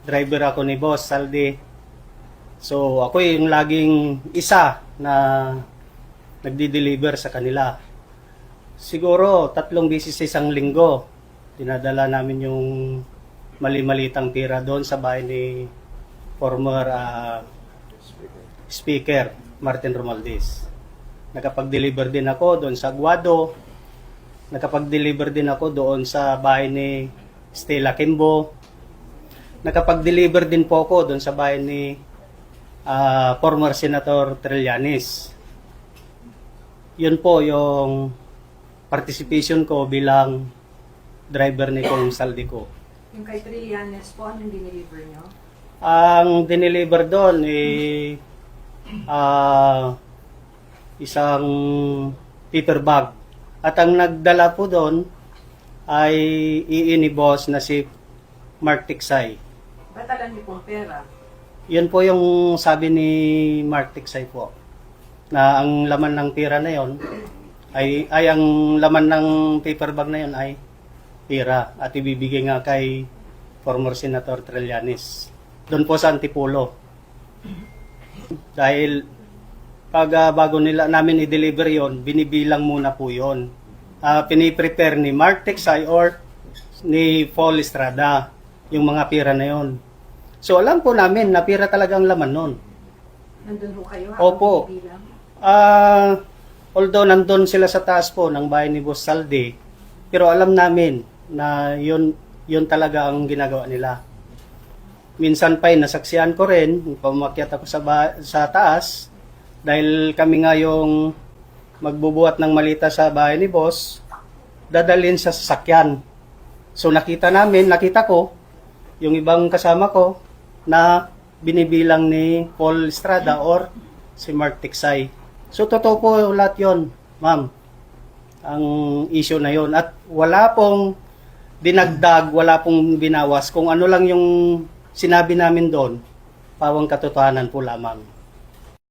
driver ako ni Boss Saldi. So ako yung laging isa na nagdi-deliver sa kanila. Siguro 3 beses sa isang linggo, dinadala namin yung mali-malitang tira doon sa bahay ni former Speaker Martin Romualdez. Nakapag-deliver din ako doon sa Aguado. Nakapag-deliver din ako doon sa bahay ni Stella Kimbo. Nakapag-deliver din po ako doon sa bahay ni former Senator Trillanes. Yun po yung participation ko bilang driver ni Kong Saldi ko. Yung kay Trillanes po, anong dineliver nyo? Ang dineliver doon isang paper bag. At ang nagdala po doon ay iini boss na si Mark Tiksay. Ba't alam niyo pong pera? Yun po yung sabi ni Mark Tiksay po. Na ang laman ng pera na yon ay ang laman ng paper bag na yon ay pera at ibibigay nga kay former Senator Trillanes. Doon po sa Antipolo. Dahil pag bago namin i-deliver yon, binibilang muna po yon. Piniprepare ni Mark Tiksay or ni Paul Estrada yung mga pera na yon. So alam po namin na pera talaga ang laman nun. Nandun ho kayo? Opo. Bilang? Although nandun sila sa taas po ng bahay ni Boss Saldi, pero alam namin na yun talaga ang ginagawa nila. Minsan pa nasaksihan ko rin, pamakyat ako sa taas, dahil kami nga yung magbubuhat ng malita sa bahay ni Boss, dadalhin sa sasakyan. So nakita ko, yung ibang kasama ko, na binibilang ni Paul Estrada or si Mark Tiksay. So totoo po lahat yun, ma'am. Ang issue na yun. At wala pong dinagdag, wala pong binawas. Kung ano lang yung sinabi namin doon, pawang katotohanan po lamang.